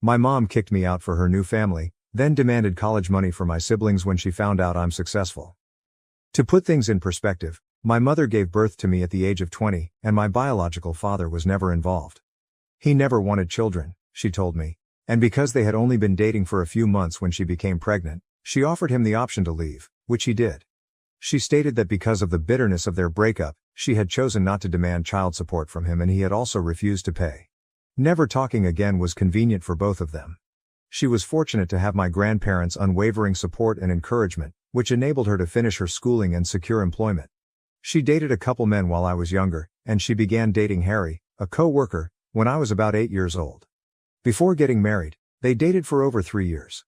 My mom kicked me out for her new family, then demanded college money for my siblings when she found out I'm successful. To put things in perspective, my mother gave birth to me at the age of 20, and my biological father was never involved. He never wanted children, she told me, and because they had only been dating for a few months when she became pregnant, she offered him the option to leave, which he did. She stated that because of the bitterness of their breakup, she had chosen not to demand child support from him and he had also refused to pay. Never talking again was convenient for both of them. She was fortunate to have my grandparents' unwavering support and encouragement, which enabled her to finish her schooling and secure employment. She dated a couple men while I was younger, and she began dating Harry, a co-worker, when I was about 8 years old. Before getting married, they dated for over 3 years.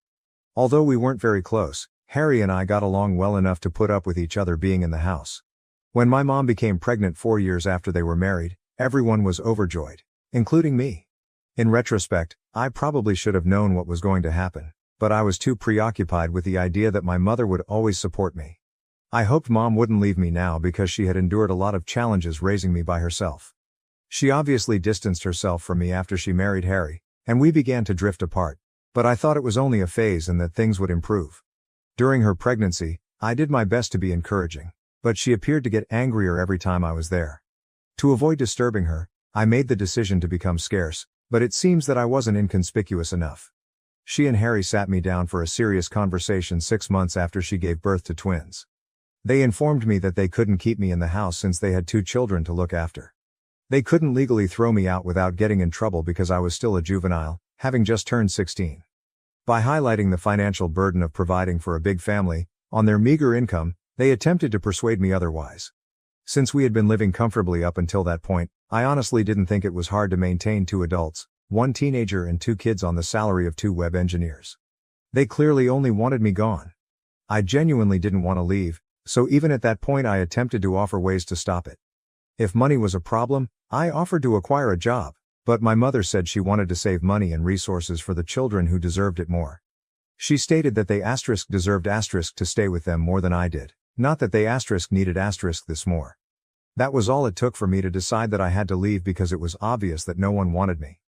Although we weren't very close, Harry and I got along well enough to put up with each other being in the house. When my mom became pregnant 4 years after they were married, everyone was overjoyed, including me. In retrospect, I probably should have known what was going to happen, but I was too preoccupied with the idea that my mother would always support me. I hoped mom wouldn't leave me now because she had endured a lot of challenges raising me by herself. She obviously distanced herself from me after she married Harry, and we began to drift apart, but I thought it was only a phase and that things would improve. During her pregnancy, I did my best to be encouraging, but she appeared to get angrier every time I was there. To avoid disturbing her, I made the decision to become scarce, but it seems that I wasn't inconspicuous enough. She and Harry sat me down for a serious conversation 6 months after she gave birth to twins. They informed me that they couldn't keep me in the house since they had 2 children to look after. They couldn't legally throw me out without getting in trouble because I was still a juvenile, having just turned 16. By highlighting the financial burden of providing for a big family, on their meager income, they attempted to persuade me otherwise. Since we had been living comfortably up until that point, I honestly didn't think it was hard to maintain 2 adults, 1 teenager and 2 kids on the salary of 2 web engineers. They clearly only wanted me gone. I genuinely didn't want to leave, so even at that point I attempted to offer ways to stop it. If money was a problem, I offered to acquire a job, but my mother said she wanted to save money and resources for the children who deserved it more. She stated that they deserved to stay with them more than I did, not that they needed this more. That was all it took for me to decide that I had to leave because it was obvious that no one wanted me.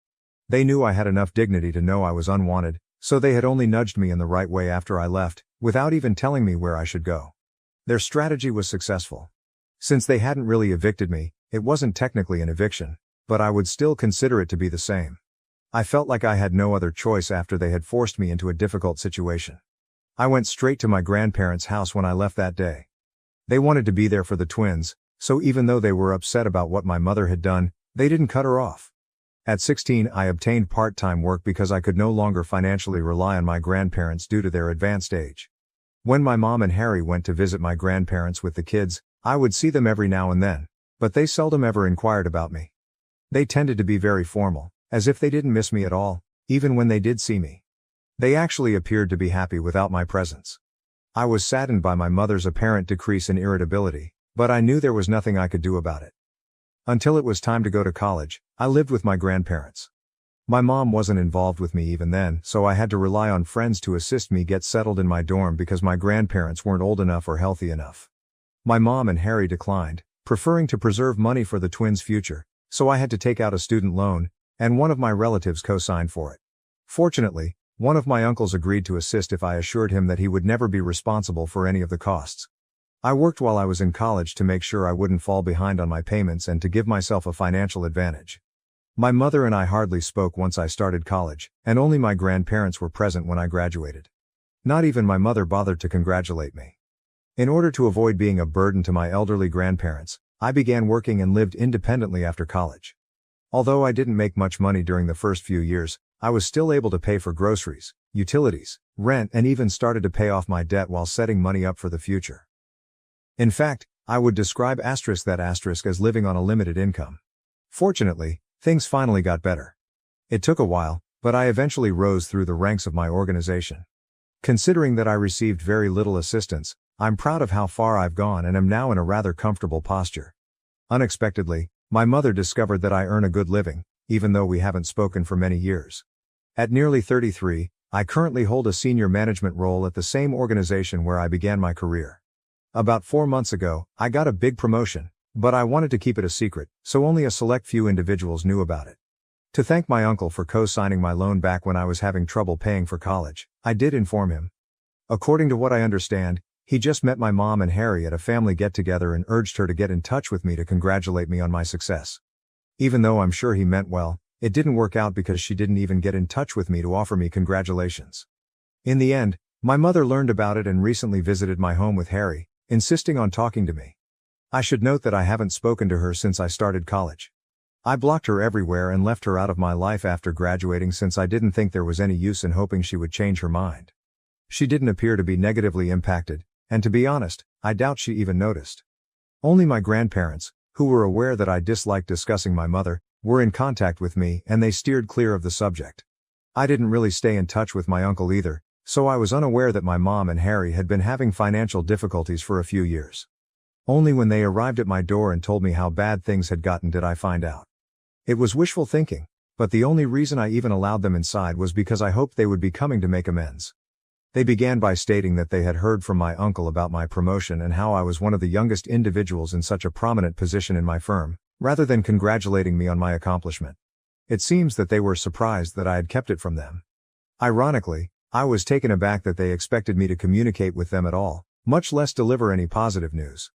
They knew I had enough dignity to know I was unwanted, so they had only nudged me in the right way after I left, without even telling me where I should go. Their strategy was successful. Since they hadn't really evicted me, it wasn't technically an eviction, but I would still consider it to be the same. I felt like I had no other choice after they had forced me into a difficult situation. I went straight to my grandparents' house when I left that day. They wanted to be there for the twins, so even though they were upset about what my mother had done, they didn't cut her off. At 16, I obtained part-time work because I could no longer financially rely on my grandparents due to their advanced age. When my mom and Harry went to visit my grandparents with the kids, I would see them every now and then, but they seldom ever inquired about me. They tended to be very formal, as if they didn't miss me at all, even when they did see me. They actually appeared to be happy without my presence. I was saddened by my mother's apparent decrease in irritability, but I knew there was nothing I could do about it. Until it was time to go to college, I lived with my grandparents. My mom wasn't involved with me even then, so I had to rely on friends to assist me get settled in my dorm because my grandparents weren't old enough or healthy enough. My mom and Harry declined, preferring to preserve money for the twins' future, so I had to take out a student loan, and one of my relatives co-signed for it. Fortunately, one of my uncles agreed to assist if I assured him that he would never be responsible for any of the costs. I worked while I was in college to make sure I wouldn't fall behind on my payments and to give myself a financial advantage. My mother and I hardly spoke once I started college, and only my grandparents were present when I graduated. Not even my mother bothered to congratulate me. In order to avoid being a burden to my elderly grandparents, I began working and lived independently after college. Although I didn't make much money during the first few years, I was still able to pay for groceries, utilities, rent, and even started to pay off my debt while setting money up for the future. In fact, I would describe that as living on a limited income. Fortunately, things finally got better. It took a while, but I eventually rose through the ranks of my organization. Considering that I received very little assistance, I'm proud of how far I've gone and am now in a rather comfortable posture. Unexpectedly, my mother discovered that I earn a good living, even though we haven't spoken for many years. At nearly 33, I currently hold a senior management role at the same organization where I began my career. About 4 months ago, I got a big promotion, but I wanted to keep it a secret, so only a select few individuals knew about it. To thank my uncle for co-signing my loan back when I was having trouble paying for college, I did inform him. According to what I understand, he just met my mom and Harry at a family get-together and urged her to get in touch with me to congratulate me on my success. Even though I'm sure he meant well, it didn't work out because she didn't even get in touch with me to offer me congratulations. In the end, my mother learned about it and recently visited my home with Harry, insisting on talking to me. I should note that I haven't spoken to her since I started college. I blocked her everywhere and left her out of my life after graduating since I didn't think there was any use in hoping she would change her mind. She didn't appear to be negatively impacted, and to be honest, I doubt she even noticed. Only my grandparents, who were aware that I disliked discussing my mother, were in contact with me and they steered clear of the subject. I didn't really stay in touch with my uncle either, so I was unaware that my mom and Harry had been having financial difficulties for a few years. Only when they arrived at my door and told me how bad things had gotten did I find out. It was wishful thinking, but the only reason I even allowed them inside was because I hoped they would be coming to make amends. They began by stating that they had heard from my uncle about my promotion and how I was one of the youngest individuals in such a prominent position in my firm, rather than congratulating me on my accomplishment. It seems that they were surprised that I had kept it from them. Ironically, I was taken aback that they expected me to communicate with them at all, much less deliver any positive news.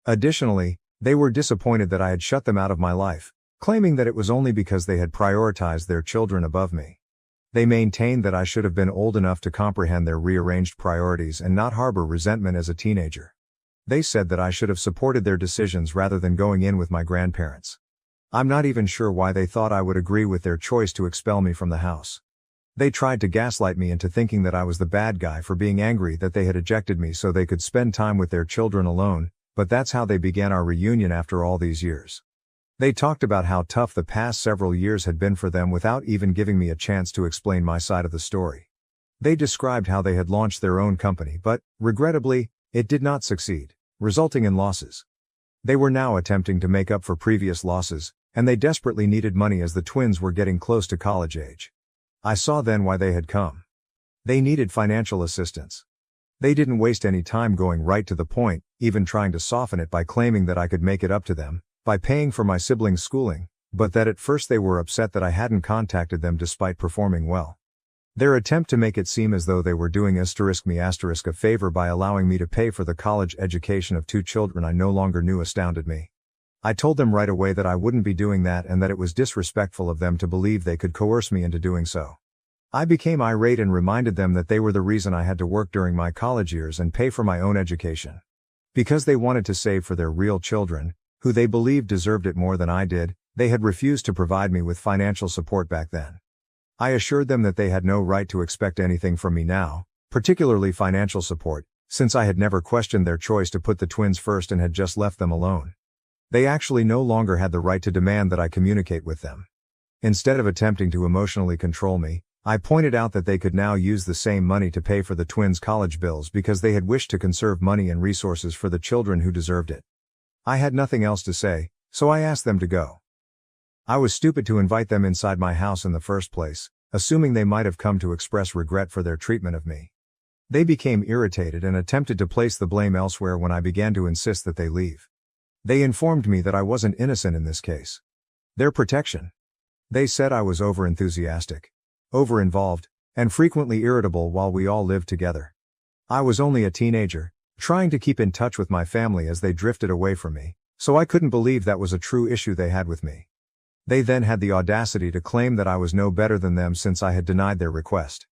Additionally, they were disappointed that I had shut them out of my life, claiming that it was only because they had prioritized their children above me. They maintained that I should have been old enough to comprehend their rearranged priorities and not harbor resentment as a teenager. They said that I should have supported their decisions rather than going in with my grandparents. I'm not even sure why they thought I would agree with their choice to expel me from the house. They tried to gaslight me into thinking that I was the bad guy for being angry that they had ejected me so they could spend time with their children alone, but that's how they began our reunion after all these years. They talked about how tough the past several years had been for them without even giving me a chance to explain my side of the story. They described how they had launched their own company but, regrettably, it did not succeed, resulting in losses. They were now attempting to make up for previous losses, and they desperately needed money as the twins were getting close to college age. I saw then why they had come. They needed financial assistance. They didn't waste any time going right to the point, even trying to soften it by claiming that I could make it up to them by paying for my siblings' schooling, but that at first they were upset that I hadn't contacted them despite performing well. Their attempt to make it seem as though they were doing me a favor by allowing me to pay for the college education of 2 children I no longer knew astounded me. I told them right away that I wouldn't be doing that and that it was disrespectful of them to believe they could coerce me into doing so. I became irate and reminded them that they were the reason I had to work during my college years and pay for my own education. Because they wanted to save for their real children, who they believed deserved it more than I did, they had refused to provide me with financial support back then. I assured them that they had no right to expect anything from me now, particularly financial support, since I had never questioned their choice to put the twins first and had just left them alone. They actually no longer had the right to demand that I communicate with them. Instead of attempting to emotionally control me, I pointed out that they could now use the same money to pay for the twins' college bills because they had wished to conserve money and resources for the children who deserved it. I had nothing else to say, so I asked them to go. I was stupid to invite them inside my house in the first place, assuming they might have come to express regret for their treatment of me. They became irritated and attempted to place the blame elsewhere when I began to insist that they leave. They informed me that I wasn't innocent in this case. Their protection. They said I was over-enthusiastic, over-involved, and frequently irritable while we all lived together. I was only a teenager, trying to keep in touch with my family as they drifted away from me, so I couldn't believe that was a true issue they had with me. They then had the audacity to claim that I was no better than them since I had denied their request.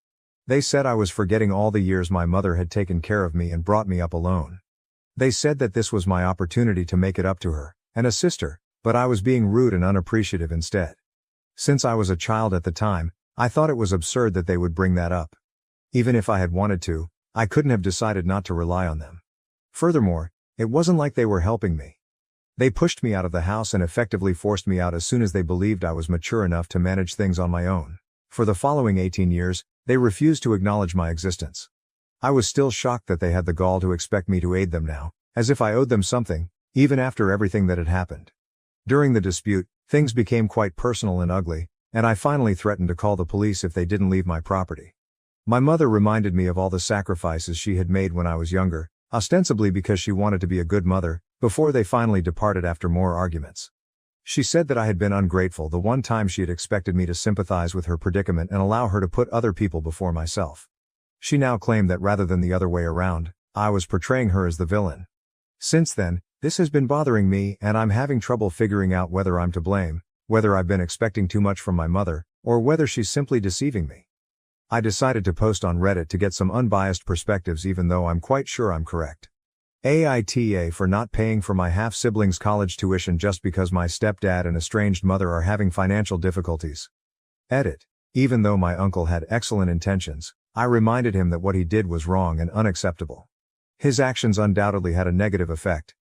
They said I was forgetting all the years my mother had taken care of me and brought me up alone. They said that this was my opportunity to make it up to her, and assist her, but I was being rude and unappreciative instead. Since I was a child at the time, I thought it was absurd that they would bring that up. Even if I had wanted to, I couldn't have decided not to rely on them. Furthermore, it wasn't like they were helping me. They pushed me out of the house and effectively forced me out as soon as they believed I was mature enough to manage things on my own. For the following 18 years, they refused to acknowledge my existence. I was still shocked that they had the gall to expect me to aid them now, as if I owed them something, even after everything that had happened. During the dispute, things became quite personal and ugly, and I finally threatened to call the police if they didn't leave my property. My mother reminded me of all the sacrifices she had made when I was younger, ostensibly because she wanted to be a good mother, before they finally departed after more arguments. She said that I had been ungrateful the one time she had expected me to sympathize with her predicament and allow her to put other people before myself. She now claimed that rather than the other way around, I was portraying her as the villain. Since then, this has been bothering me and I'm having trouble figuring out whether I'm to blame, whether I've been expecting too much from my mother, or whether she's simply deceiving me. I decided to post on Reddit to get some unbiased perspectives even though I'm quite sure I'm correct. AITA for not paying for my half-sibling's college tuition just because my stepdad and estranged mother are having financial difficulties. Edit. Even though my uncle had excellent intentions, I reminded him that what he did was wrong and unacceptable. His actions undoubtedly had a negative effect.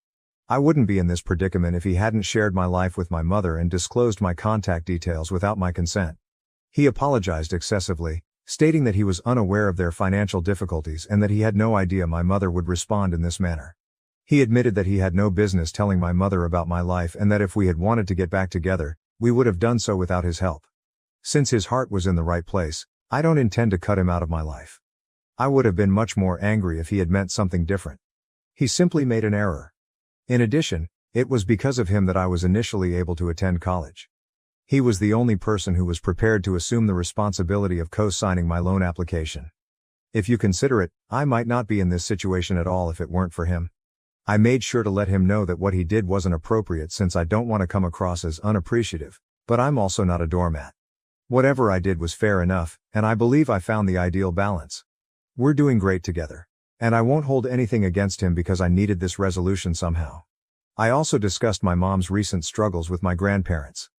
I wouldn't be in this predicament if he hadn't shared my life with my mother and disclosed my contact details without my consent. He apologized excessively, stating that he was unaware of their financial difficulties and that he had no idea my mother would respond in this manner. He admitted that he had no business telling my mother about my life and that if we had wanted to get back together, we would have done so without his help. Since his heart was in the right place, I don't intend to cut him out of my life. I would have been much more angry if he had meant something different. He simply made an error. In addition, it was because of him that I was initially able to attend college. He was the only person who was prepared to assume the responsibility of co-signing my loan application. If you consider it, I might not be in this situation at all if it weren't for him. I made sure to let him know that what he did wasn't appropriate since I don't want to come across as unappreciative, but I'm also not a doormat. Whatever I did was fair enough, and I believe I found the ideal balance. We're doing great together. And I won't hold anything against him because I needed this resolution somehow. I also discussed my mom's recent struggles with my grandparents.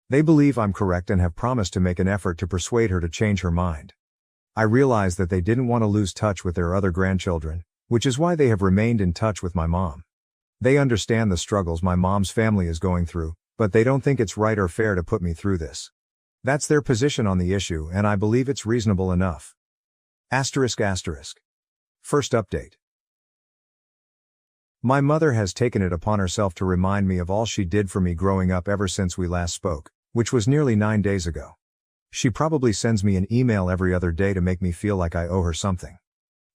They believe I'm correct and have promised to make an effort to persuade her to change her mind. I realized that they didn't want to lose touch with their other grandchildren, which is why they have remained in touch with my mom. They understand the struggles my mom's family is going through, but they don't think it's right or fair to put me through this. That's their position on the issue and I believe it's reasonable enough. Asterisk asterisk. First update. My mother has taken it upon herself to remind me of all she did for me growing up ever since we last spoke, which was nearly 9 days ago. She probably sends me an email every other day to make me feel like I owe her something.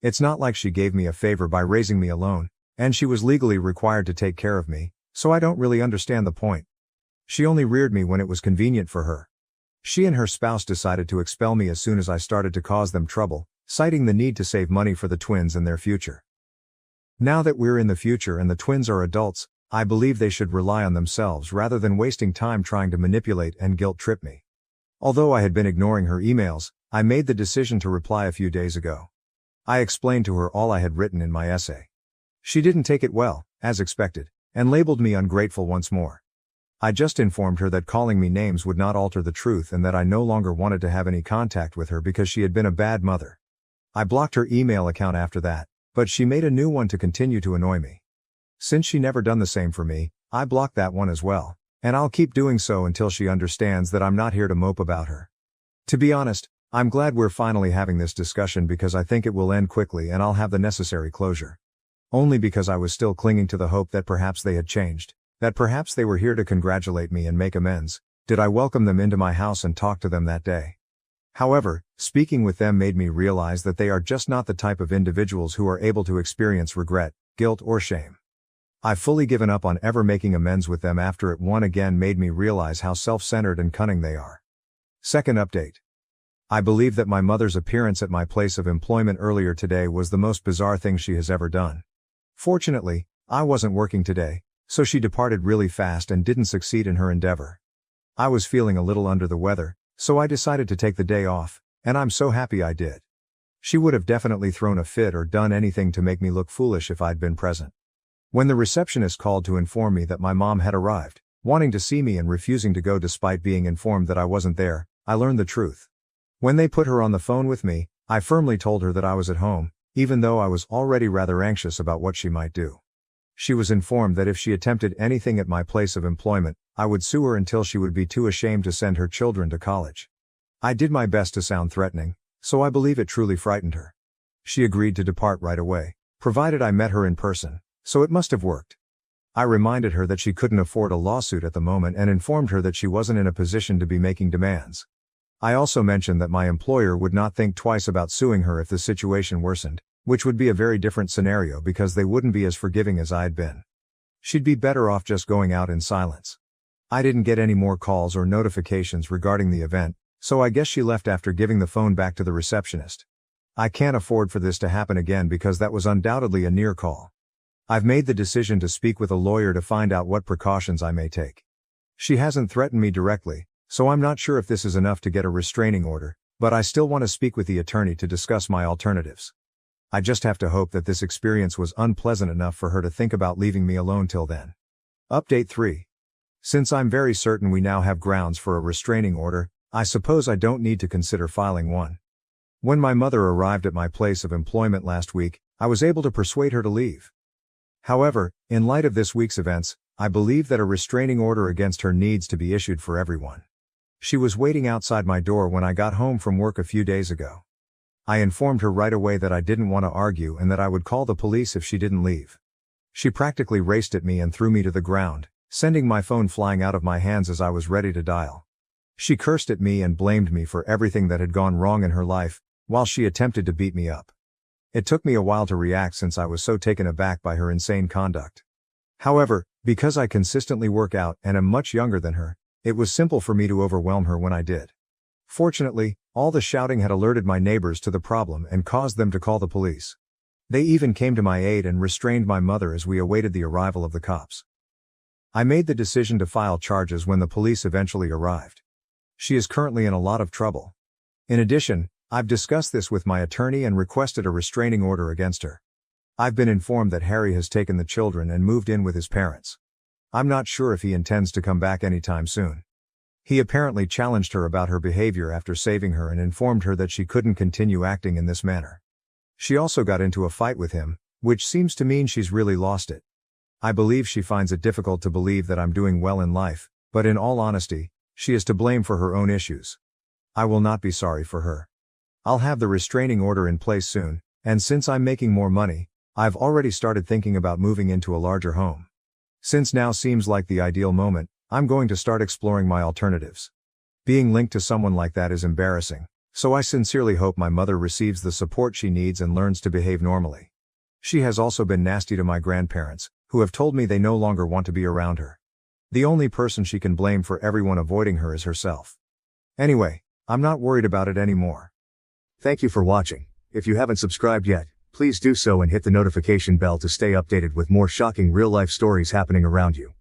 It's not like she gave me a favor by raising me alone, and she was legally required to take care of me, so I don't really understand the point. She only reared me when it was convenient for her. She and her spouse decided to expel me as soon as I started to cause them trouble, citing the need to save money for the twins and their future. Now that we're in the future and the twins are adults, I believe they should rely on themselves rather than wasting time trying to manipulate and guilt-trip me. Although I had been ignoring her emails, I made the decision to reply a few days ago. I explained to her all I had written in my essay. She didn't take it well, as expected, and labeled me ungrateful once more. I just informed her that calling me names would not alter the truth and that I no longer wanted to have any contact with her because she had been a bad mother. I blocked her email account after that, but she made a new one to continue to annoy me. Since she never done the same for me, I blocked that one as well, and I'll keep doing so until she understands that I'm not here to mope about her. To be honest, I'm glad we're finally having this discussion because I think it will end quickly and I'll have the necessary closure. Only because I was still clinging to the hope that perhaps they had changed, that perhaps they were here to congratulate me and make amends, did I welcome them into my house and talk to them that day. However, speaking with them made me realize that they are just not the type of individuals who are able to experience regret, guilt or shame. I've fully given up on ever making amends with them after it once again made me realize how self-centered and cunning they are. Second update. I believe that my mother's appearance at my place of employment earlier today was the most bizarre thing she has ever done. Fortunately, I wasn't working today, so she departed really fast and didn't succeed in her endeavor. I was feeling a little under the weather, so I decided to take the day off, and I'm so happy I did. She would have definitely thrown a fit or done anything to make me look foolish if I'd been present. When the receptionist called to inform me that my mom had arrived, wanting to see me and refusing to go despite being informed that I wasn't there, I learned the truth. When they put her on the phone with me, I firmly told her that I was at home, even though I was already rather anxious about what she might do. She was informed that if she attempted anything at my place of employment, I would sue her until she would be too ashamed to send her children to college. I did my best to sound threatening, so I believe it truly frightened her. She agreed to depart right away, provided I met her in person, so it must have worked. I reminded her that she couldn't afford a lawsuit at the moment and informed her that she wasn't in a position to be making demands. I also mentioned that my employer would not think twice about suing her if the situation worsened, which would be a very different scenario because they wouldn't be as forgiving as I had been. She'd be better off just going out in silence. I didn't get any more calls or notifications regarding the event, so I guess she left after giving the phone back to the receptionist. I can't afford for this to happen again because that was undoubtedly a near call. I've made the decision to speak with a lawyer to find out what precautions I may take. She hasn't threatened me directly, so I'm not sure if this is enough to get a restraining order, but I still want to speak with the attorney to discuss my alternatives. I just have to hope that this experience was unpleasant enough for her to think about leaving me alone till then. Update 3. Since I'm very certain we now have grounds for a restraining order, I suppose I don't need to consider filing one. When my mother arrived at my place of employment last week, I was able to persuade her to leave. However, in light of this week's events, I believe that a restraining order against her needs to be issued for everyone. She was waiting outside my door when I got home from work a few days ago. I informed her right away that I didn't want to argue and that I would call the police if she didn't leave. She practically raced at me and threw me to the ground, sending my phone flying out of my hands as I was ready to dial. She cursed at me and blamed me for everything that had gone wrong in her life, while she attempted to beat me up. It took me a while to react since I was so taken aback by her insane conduct. However, because I consistently work out and am much younger than her, it was simple for me to overwhelm her when I did. Fortunately, all the shouting had alerted my neighbors to the problem and caused them to call the police. They even came to my aid and restrained my mother as we awaited the arrival of the cops. I made the decision to file charges when the police eventually arrived. She is currently in a lot of trouble. In addition, I've discussed this with my attorney and requested a restraining order against her. I've been informed that Harry has taken the children and moved in with his parents. I'm not sure if he intends to come back anytime soon. He apparently challenged her about her behavior after saving her and informed her that she couldn't continue acting in this manner. She also got into a fight with him, which seems to mean she's really lost it. I believe she finds it difficult to believe that I'm doing well in life, but in all honesty, she is to blame for her own issues. I will not be sorry for her. I'll have the restraining order in place soon, and since I'm making more money, I've already started thinking about moving into a larger home. Since now seems like the ideal moment, I'm going to start exploring my alternatives. Being linked to someone like that is embarrassing, so I sincerely hope my mother receives the support she needs and learns to behave normally. She has also been nasty to my grandparents, who have told me they no longer want to be around her. The only person she can blame for everyone avoiding her is herself. Anyway, I'm not worried about it anymore. Thank you for watching. If you haven't subscribed yet, please do so and hit the notification bell to stay updated with more shocking real-life stories happening around you.